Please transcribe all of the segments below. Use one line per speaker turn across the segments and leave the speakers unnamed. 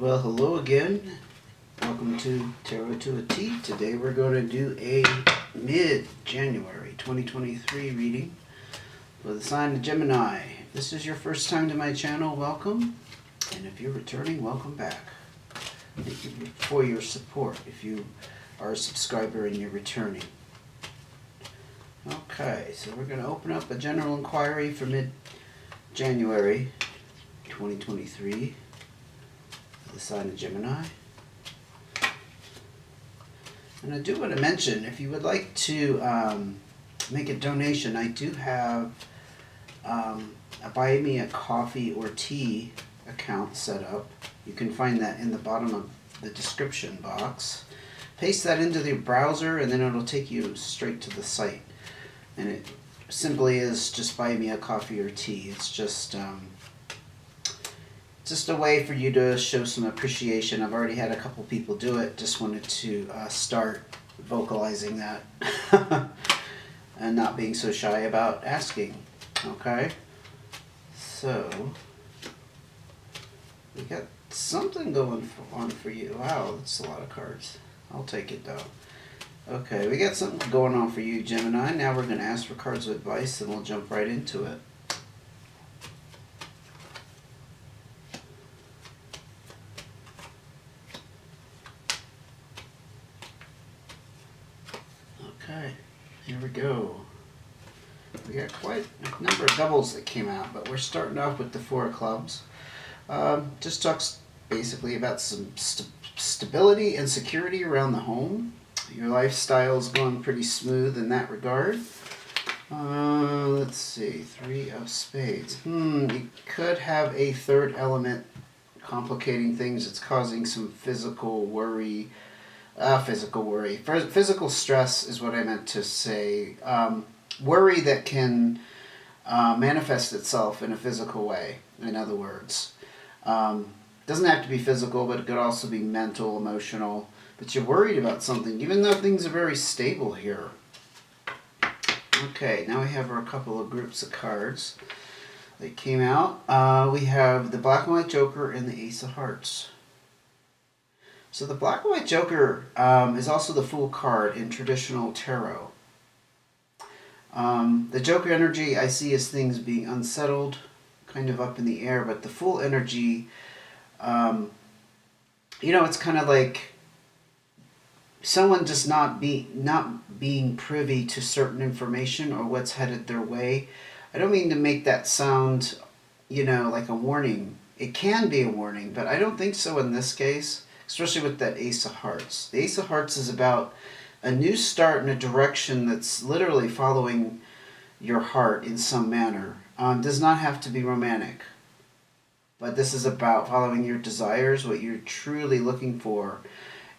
Well, hello again. Welcome to Tarot to a T. Today we're going to do a mid-January 2023 reading for the sign of Gemini. If this is your first time to my channel, welcome. And if you're returning, welcome back. Thank you for your support if you are a subscriber and you're returning. Okay, so we're going to open up a general inquiry for mid-January 2023. The sign of Gemini. And I do want to mention, if you would like to make a donation, I do have a Buy Me a Coffee or Tea account set up. You can find that in the bottom of the description box. Paste that into the browser and then it'll take you straight to the site. And it simply is just Buy Me a Coffee or Tea. It's just a way for you to show some appreciation. I've already had a couple people do it. Just wanted to start vocalizing that and not being so shy about asking. Okay, so we got something going on for you. Wow, that's a lot of cards. I'll take it though. Okay, we got something going on for you, Gemini. Now we're going to ask for cards of advice and we'll jump right into it. Okay, here we go. We got quite a number of doubles that came out, but we're starting off with the Four of Clubs. Just talks basically about some stability and security around the home. Your lifestyle is going pretty smooth in that regard. Let's see, Three of Spades. You could have a third element complicating things. It's causing some physical worry. Physical stress is what I meant to say. Worry that can manifest itself in a physical way, in other words. Doesn't have to be physical, but it could also be mental, emotional. But you're worried about something, even though things are very stable here. Okay, now we have a couple of groups of cards that came out. We have the Black and White Joker and the Ace of Hearts. So the Black and White Joker is also the Fool card in traditional tarot. The Joker energy I see as things being unsettled, kind of up in the air, but the Fool energy, it's kind of like someone just not being privy to certain information or what's headed their way. I don't mean to make that sound, like a warning. It can be a warning, but I don't think so in this case. Especially with that Ace of Hearts. The Ace of Hearts is about a new start in a direction that's literally following your heart in some manner. Does not have to be romantic. But this is about following your desires, what you're truly looking for.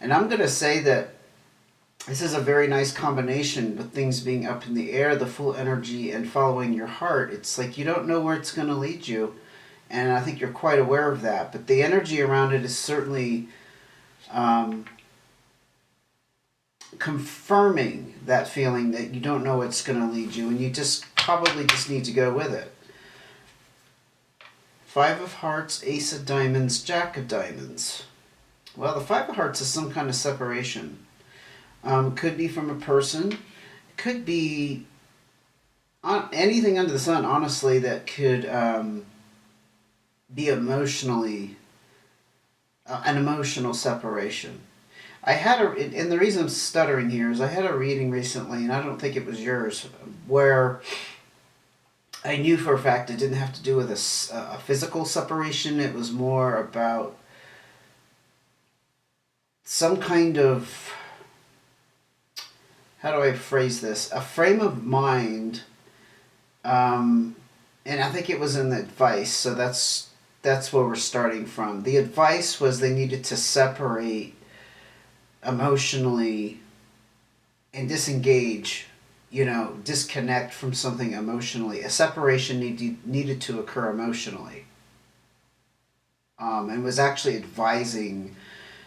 And I'm going to say that this is a very nice combination with things being up in the air, the full energy, and following your heart. It's like you don't know where it's going to lead you. And I think you're quite aware of that. But the energy around it is certainly confirming that feeling that you don't know what's going to lead you, and you probably need to go with it. Five of Hearts, Ace of Diamonds, Jack of Diamonds. Well, the Five of Hearts is some kind of separation. Could be from a person. Could be anything under the sun, honestly, that could be emotionally an emotional separation. I had and the reason I'm stuttering here is I had a reading recently, and I don't think it was yours, where I knew for a fact it didn't have to do with a physical separation. It was more about some kind of, how do I phrase this? A frame of mind, and I think it was in the advice, so that's where we're starting from. The advice was they needed to separate emotionally and disengage, disconnect from something emotionally. A separation needed to occur emotionally. And was actually advising,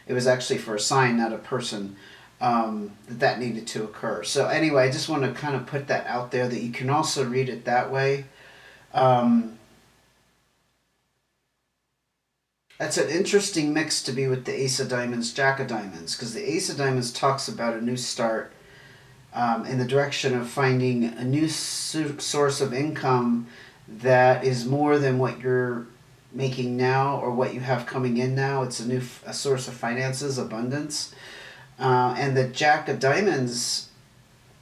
it was actually for a sign, not a person, that needed to occur. So anyway, I just want to kind of put that out there that you can also read it that way. That's an interesting mix to be with the Ace of Diamonds, Jack of Diamonds, because the Ace of Diamonds talks about a new start, in the direction of finding a new source of income that is more than what you're making now or what you have coming in now. It's a source of finances, abundance. And the Jack of Diamonds,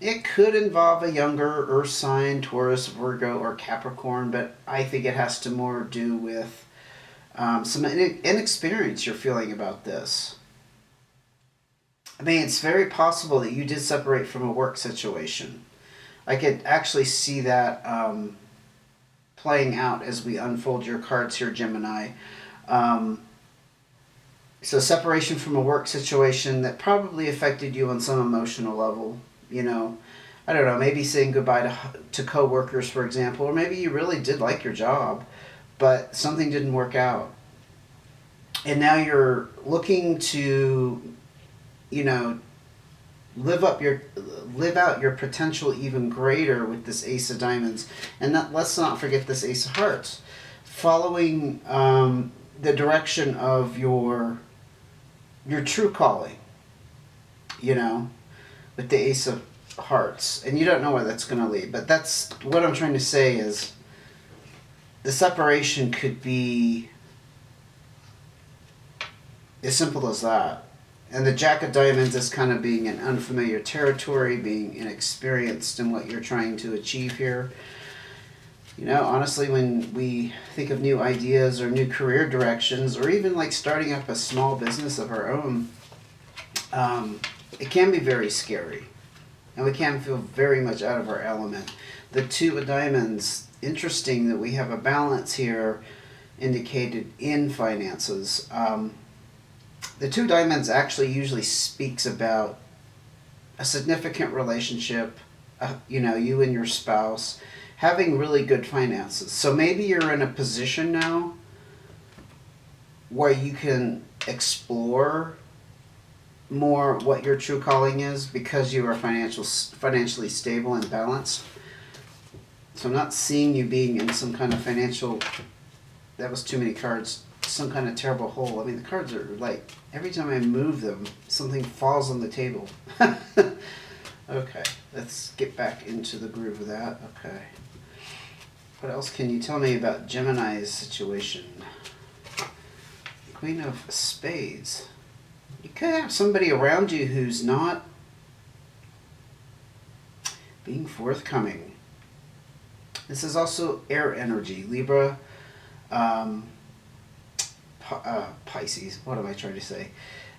it could involve a younger Earth sign, Taurus, Virgo, or Capricorn, but I think it has to more do with some inexperience you're feeling about this. I mean, it's very possible that you did separate from a work situation. I could actually see that playing out as we unfold your cards here, Gemini. Um, so, separation from a work situation that probably affected you on some emotional level. You know, I don't know, maybe saying goodbye to coworkers, for example, or maybe you really did like your job, but something didn't work out. And now you're looking to, you know, live up your live out your potential even greater with this Ace of Diamonds, and let's not forget this Ace of Hearts, following the direction of your true calling. You know, with the Ace of Hearts, and you don't know where that's going to lead. But that's what I'm trying to say is the separation could be as simple as that. And the Jack of Diamonds is kind of being in unfamiliar territory, being inexperienced in what you're trying to achieve here. You know, honestly, when we think of new ideas or new career directions, or even like starting up a small business of our own, it can be very scary. And we can feel very much out of our element. The Two of Diamonds, interesting that we have a balance here indicated in finances. The Two Diamonds actually usually speaks about a significant relationship, you know, you and your spouse having really good finances. So maybe you're in a position now where you can explore more what your true calling is because you are financially stable and balanced. So I'm not seeing you being in some kind of financial, that was too many cards, some kind of terrible hole. I mean, the cards are like, every time I move them, something falls on the table. Okay, let's get back into the groove of that. Okay. What else can you tell me about Gemini's situation? Queen of Spades. You could have somebody around you who's not being forthcoming. This is also air energy. Libra, Pisces. What am I trying to say?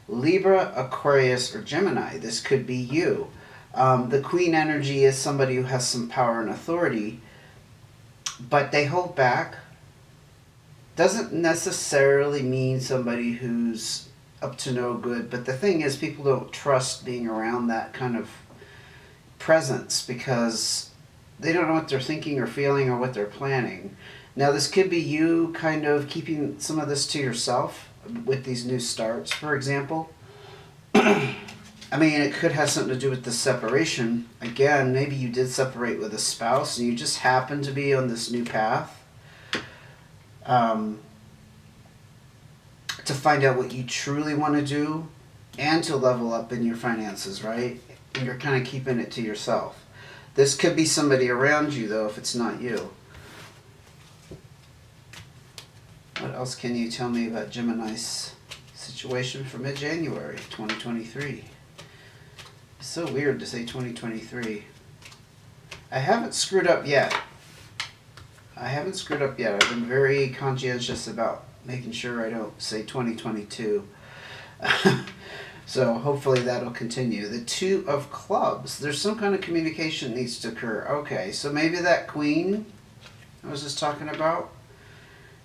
Libra, Aquarius, or Gemini. This could be you. The Queen energy is somebody who has some power and authority, but they hold back. Doesn't necessarily mean somebody who's up to no good, but the thing is, people don't trust being around that kind of presence because they don't know what they're thinking or feeling or what they're planning. Now, this could be you kind of keeping some of this to yourself with these new starts, for example. I mean, it could have something to do with the separation. Again, maybe you did separate with a spouse and you just happen to be on this new path. To find out what you truly want to do and to level up in your finances, right? And you're kind of keeping it to yourself. This could be somebody around you, though, if it's not you. What else can you tell me about Gemini's situation for mid-January 2023? It's so weird to say 2023. I haven't screwed up yet. I've been very conscientious about making sure I don't say 2022. So hopefully that'll continue. The Two of Clubs. There's some kind of communication needs to occur. Okay, so maybe that Queen I was just talking about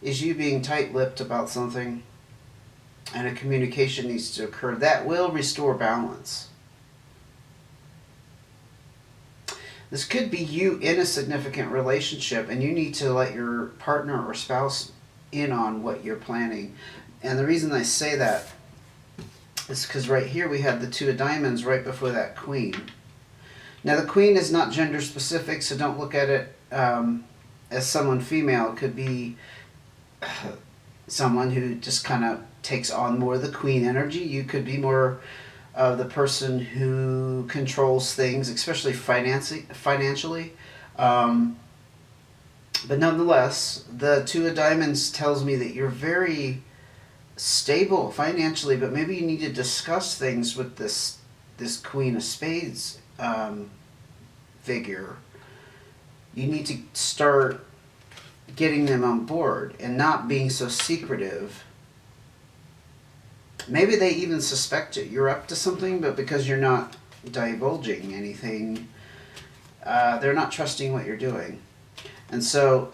is you being tight-lipped about something and a communication needs to occur. That will restore balance. This could be you in a significant relationship and you need to let your partner or spouse in on what you're planning. And the reason I say that is because right here we have the Two of Diamonds right before that Queen. Now the Queen is not gender specific, so don't look at it as someone female. It could be someone who just kind of takes on more of the queen energy. You could be more of the person who controls things, especially financially. Um, but nonetheless, the Two of Diamonds tells me that you're very stable financially, but maybe you need to discuss things with this Queen of Spades figure. You need to start getting them on board and not being so secretive. Maybe they even suspect it. You're up to something, but because you're not divulging anything, they're not trusting what you're doing. And so,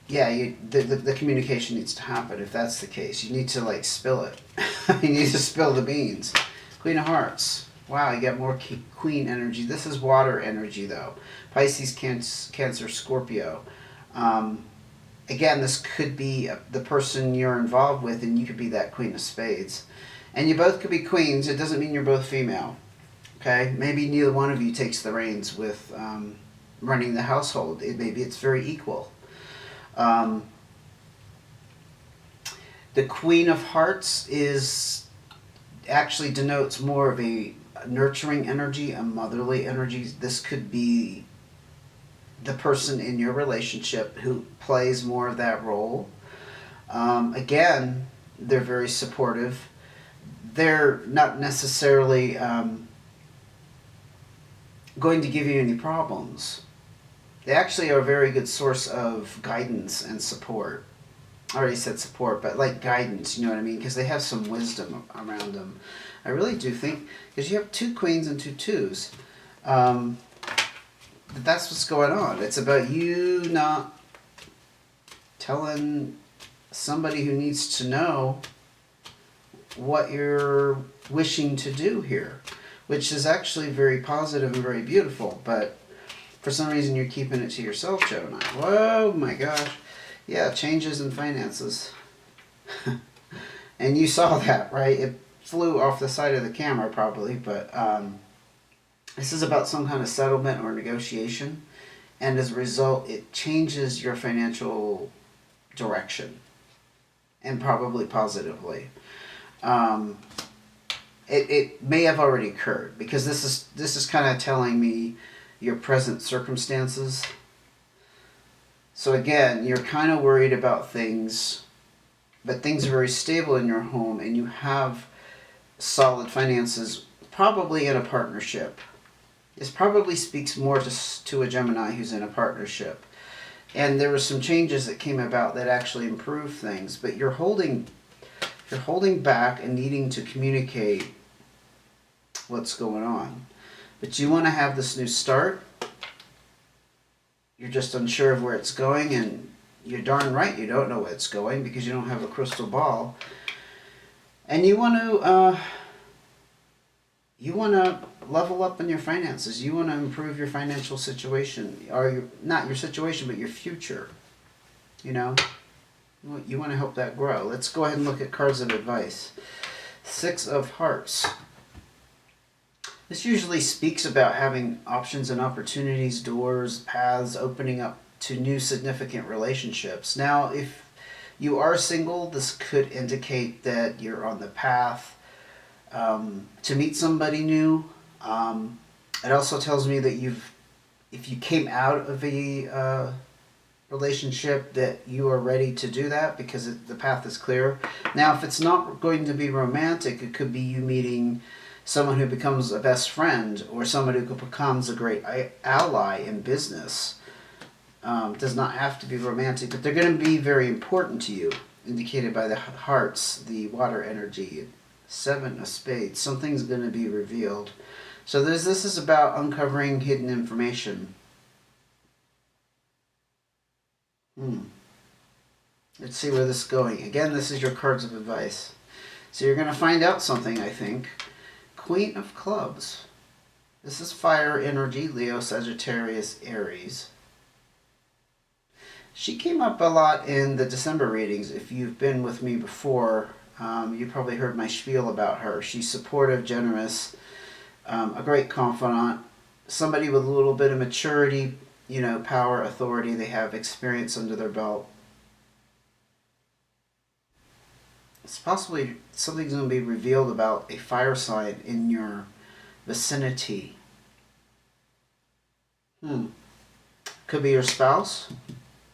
yeah, the communication needs to happen if that's the case. You need to, like, spill it. You need to spill the beans. Queen of Hearts. Wow, you got more queen energy. This is water energy, though. Pisces, Cancer, Scorpio. Again, this could be the person you're involved with, and you could be that Queen of Spades. And you both could be queens. It doesn't mean you're both female. Okay? Maybe neither one of you takes the reins with running the household. Maybe it's very equal. The Queen of Hearts actually denotes more of a nurturing energy, a motherly energy. This could be the person in your relationship who plays more of that role. Again, they're very supportive. They're not necessarily going to give you any problems. They actually are a very good source of guidance and support. I already said support, but like guidance, you know what I mean? Because they have some wisdom around them. I really do think, because you have two queens and two twos. That's what's going on. It's about you not telling somebody who needs to know what you're wishing to do here, which is actually very positive and very beautiful, but for some reason you're keeping it to yourself, Gemini. Whoa, my gosh. Yeah, changes in finances. And you saw that, right? It flew off the side of the camera probably, but this is about some kind of settlement or negotiation, and as a result, it changes your financial direction, and probably positively. It may have already occurred, because this is kind of telling me your present circumstances. So again, you're kind of worried about things, but things are very stable in your home, and you have solid finances, probably in a partnership. This probably speaks more to a Gemini who's in a partnership. And there were some changes that came about that actually improved things, but you're holding back and needing to communicate what's going on. But you want to have this new start. You're just unsure of where it's going, and you're darn right you don't know where it's going because you don't have a crystal ball. And you want to level up in your finances. You want to improve your financial situation, or not your situation, but your future. You know, you want to help that grow. Let's go ahead and look at cards of advice. Six of Hearts. This usually speaks about having options and opportunities, doors, paths opening up to new significant relationships. Now, if you are single, this could indicate that you're on the path to meet somebody new. It also tells me that if you came out of a relationship, that you are ready to do that because the path is clear. Now, if it's not going to be romantic, it could be you meeting someone who becomes a best friend, or somebody who becomes a great ally in business. Does not have to be romantic, but they're going to be very important to you, indicated by the hearts, the water energy. Seven of Spades. Something's going to be revealed. So this is about uncovering hidden information. Let's see where this is going. Again, this is your cards of advice. So you're going to find out something, I think. Queen of Clubs. This is fire energy, Leo, Sagittarius, Aries. She came up a lot in the December readings. If you've been with me before, you probably heard my spiel about her. She's supportive, generous, a great confidant, somebody with a little bit of maturity, power, authority. They have experience under their belt. It's possibly something's going to be revealed about a fire sign in your vicinity. Could be your spouse,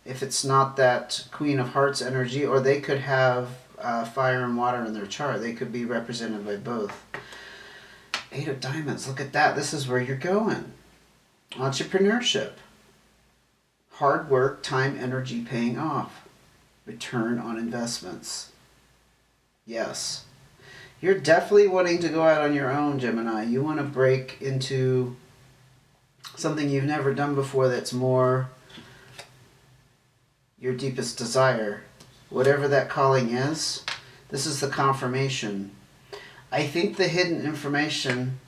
if it's not that Queen of Hearts energy, or they could have fire and water in their chart. They could be represented by both. Eight of Diamonds, look at that. This is where you're going. Entrepreneurship. Hard work, time, energy paying off. Return on investments. Yes. You're definitely wanting to go out on your own, Gemini. You want to break into something you've never done before that's more your deepest desire. Whatever that calling is, this is the confirmation. I think the hidden information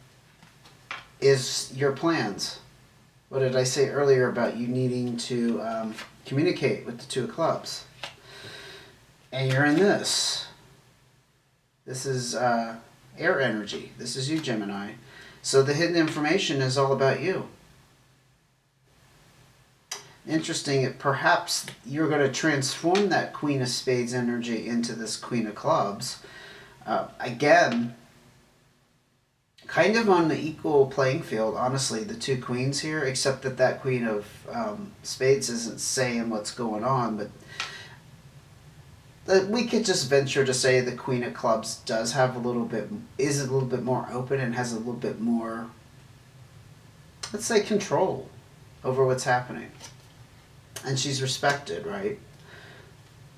is your plans. What did I say earlier about you needing to communicate with the Two of Clubs? And you're in this. This is air energy. This is you, Gemini. So the hidden information is all about you. Interesting. Perhaps you're going to transform that Queen of Spades energy into this Queen of Clubs. Again, kind of on the equal playing field, honestly, the two queens here, except that that Queen of Spades isn't saying what's going on, but we could just venture to say the Queen of Clubs does have is a little bit more open and has a little bit more, let's say, control over what's happening. And she's respected, right?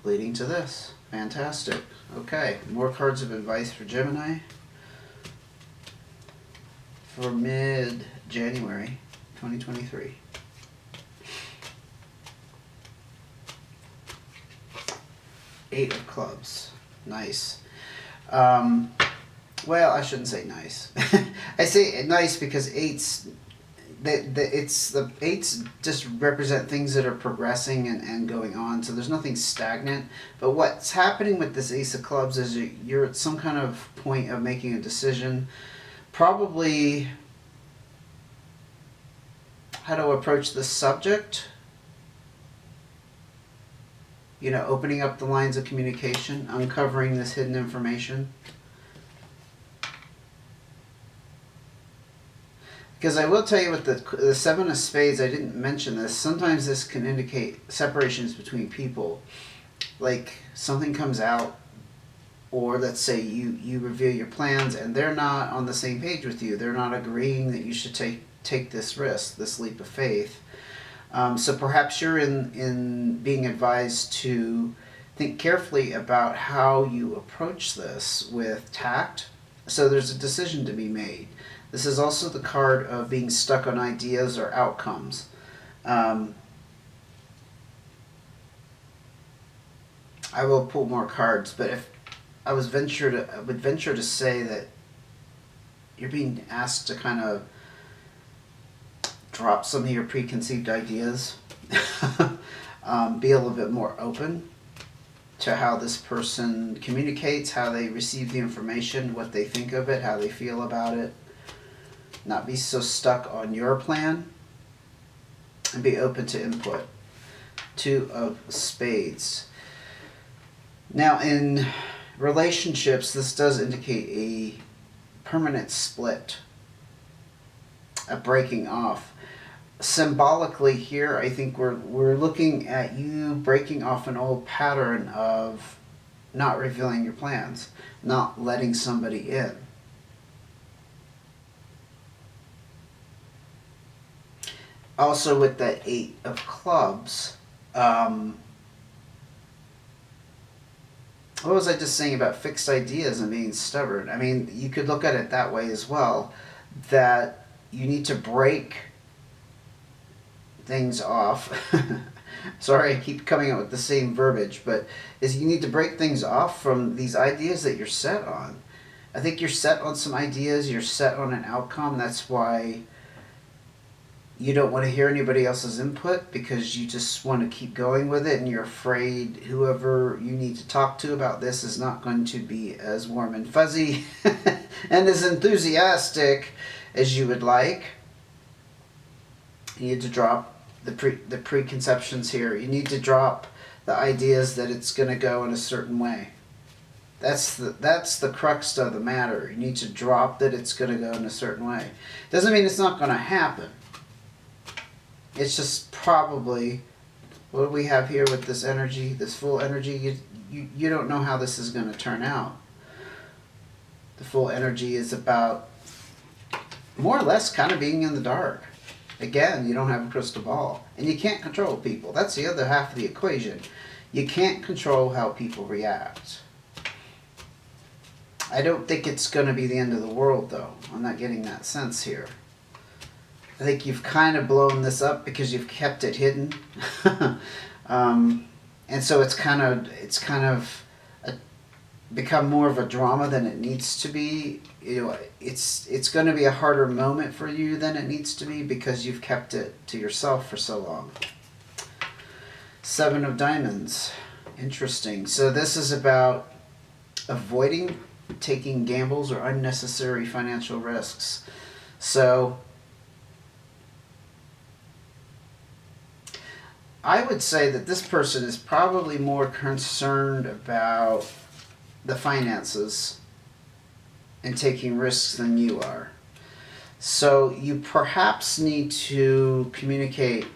Leading to this. Fantastic. Okay, more cards of advice for Gemini for mid-January 2023. Eight of Clubs. Nice. Well, I shouldn't say nice. I say nice because eights the eights just represent things that are progressing and going on, so there's nothing stagnant. But what's happening with this Ace of Clubs is you're at some kind of point of making a decision, probably how to approach the subject, opening up the lines of communication, uncovering this hidden information. Because I will tell you with the Seven of Spades, I didn't mention this, sometimes this can indicate separations between people. Like something comes out, or let's say you reveal your plans and they're not on the same page with you. They're not agreeing that you should take this risk, this leap of faith. So perhaps you're in being advised to think carefully about how you approach this with tact. So there's a decision to be made. This is also the card of being stuck on ideas or outcomes. I will pull more cards, but if I would venture to say that you're being asked to kind of drop some of your preconceived ideas, be a little bit more open to how this person communicates, how they receive the information, what they think of it, how they feel about it. Not be so stuck on your plan, and be open to input. Two of Spades. Now in relationships, this does indicate a permanent split, a breaking off. Symbolically here, I think we're looking at you breaking off an old pattern of not revealing your plans, not letting somebody in. Also with that Eight of Clubs, what was I just saying about fixed ideas and being stubborn? I mean, you could look at it that way as well, that you need to break things off. Sorry, I keep coming up with the same verbiage, but you need to break things off from these ideas that you're set on. I think you're set on some ideas, you're set on an outcome. That's why you don't want to hear anybody else's input, because you just want to keep going with it, and you're afraid whoever you need to talk to about this is not going to be as warm and fuzzy and as enthusiastic as you would like. You need to drop the preconceptions here. You need to drop the ideas that it's going to go in a certain way. That's the crux of the matter. You need to drop that it's going to go in a certain way. Doesn't mean it's not going to happen. It's just probably what we have here with this energy, this full energy. You don't know how this is going to turn out. The full energy is about more or less kind of being in the dark. Again, you don't have a crystal ball, and you can't control people. That's the other half of the equation. You can't control how people react. I don't think it's going to be the end of the world, though. I'm not getting that sense here. I think you've kind of blown this up because you've kept it hidden, and so it's kind of become more of a drama than it needs to be. You know, it's going to be a harder moment for you than it needs to be because you've kept it to yourself for so long. 7 of Diamonds. Interesting. So this is about avoiding taking gambles or unnecessary financial risks. So I would say that this person is probably more concerned about the finances and taking risks than you are. So you perhaps need to communicate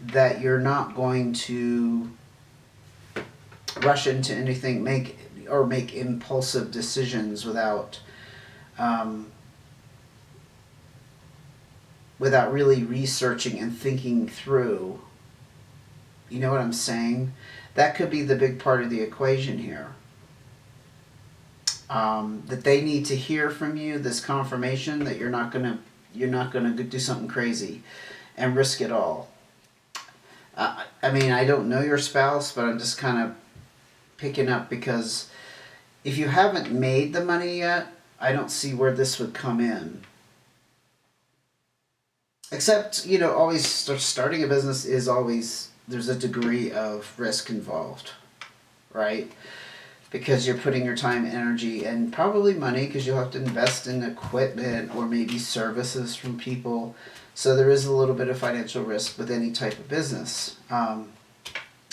that you're not going to rush into anything, make impulsive decisions without really researching and thinking through. You know what I'm saying? That could be the big part of the equation here. That they need to hear from you, this confirmation that you're not gonna do something crazy and risk it all. I mean, I don't know your spouse, but I'm just kind of picking up because if you haven't made the money yet, I don't see where this would come in. Except, always starting a business is always, there's a degree of risk involved, right? Because you're putting your time, energy, and probably money, because you'll have to invest in equipment or maybe services from people. So there is a little bit of financial risk with any type of business. It's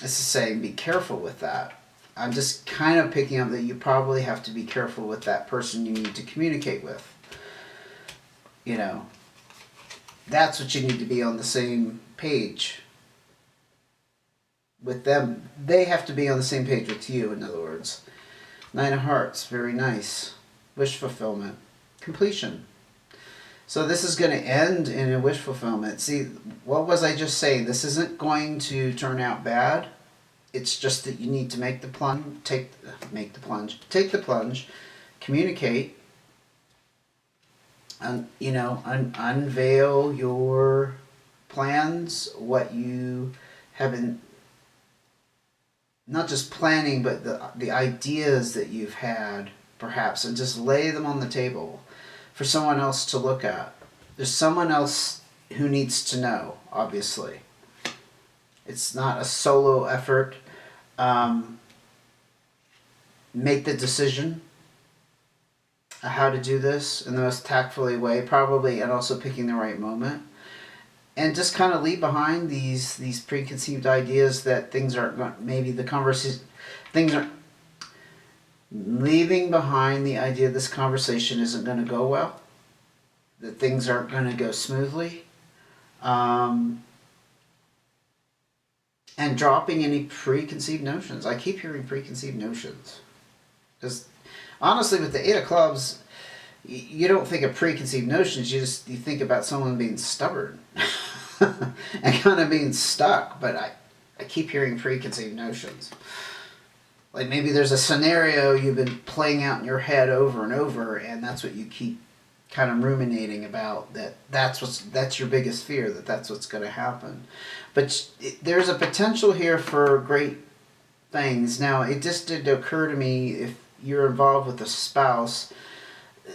just saying be careful with that. I'm just kind of picking up that you probably have to be careful with that person you need to communicate with. That's what you need to be on the same page with them. They have to be on the same page with you, in other words. 9 of Hearts, very nice. Wish fulfillment. Completion. So this is going to end in a wish fulfillment. See, what was I just saying? This isn't going to turn out bad. It's just that you need to make the plunge, take the plunge, communicate, and unveil your plans, what you have been not just planning, but the ideas that you've had, perhaps, and just lay them on the table for someone else to look at. There's someone else who needs to know, obviously. It's not a solo effort. Make the decision how to do this in the most tactfully way, probably, and also picking the right moment. And just kind of leave behind these preconceived ideas that things aren't going, maybe the conversation, things are leaving behind the idea this conversation isn't going to go well, that things aren't going to go smoothly, and dropping any preconceived notions. I keep hearing preconceived notions. Because honestly, with the 8 of Clubs, you don't think of preconceived notions, you think about someone being stubborn and kind of being stuck. But I keep hearing preconceived notions. Like maybe there's a scenario you've been playing out in your head over and over, and that's what you keep kind of ruminating about, that's your biggest fear, that's what's going to happen. But there's a potential here for great things. Now, it just did occur to me, if you're involved with a spouse,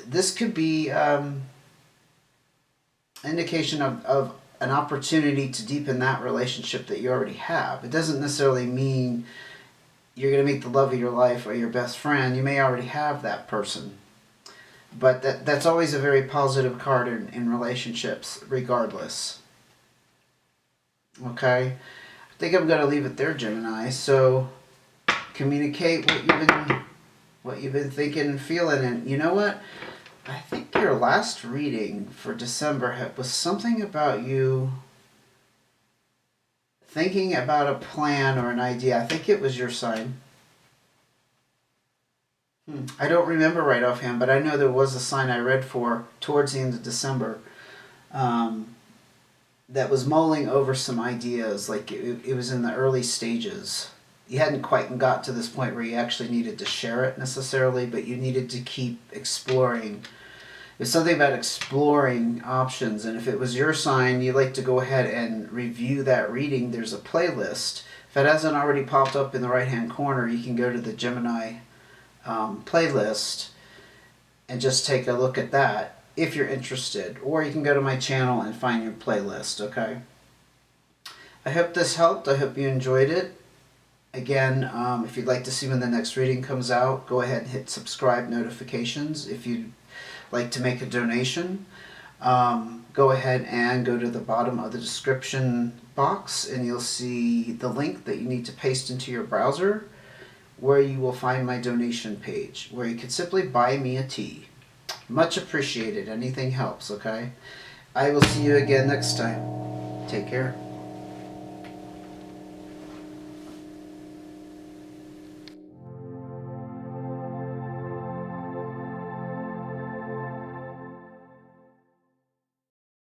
this could be indication of an opportunity to deepen that relationship that you already have. It doesn't necessarily mean you're going to meet the love of your life or your best friend. You may already have that person. But that's always a very positive card in relationships, regardless. Okay? I think I'm going to leave it there, Gemini. So, communicate what you've been what you've been thinking and feeling. And you know what? I think your last reading for December was something about you thinking about a plan or an idea. I think it was your sign. I don't remember right offhand, but I know there was a sign I read for towards the end of December, um, that was mulling over some ideas. Like it was in the early stages. You hadn't quite got to this point where you actually needed to share it necessarily, but you needed to keep exploring. It's something about exploring options, and if it was your sign, you like to go ahead and review that reading. There's a playlist. If it hasn't already popped up in the right hand corner, you can go to the Gemini playlist and just take a look at that if you're interested, or you can go to my channel and find your playlist. Okay, I hope this helped. I hope you enjoyed it. Again, if you'd like to see when the next reading comes out, go ahead and hit subscribe notifications. If you'd like to make a donation, go ahead and go to the bottom of the description box and you'll see the link that you need to paste into your browser, where you will find my donation page, where you can simply buy me a tea. Much appreciated. Anything helps, okay? I will see you again next time. Take care.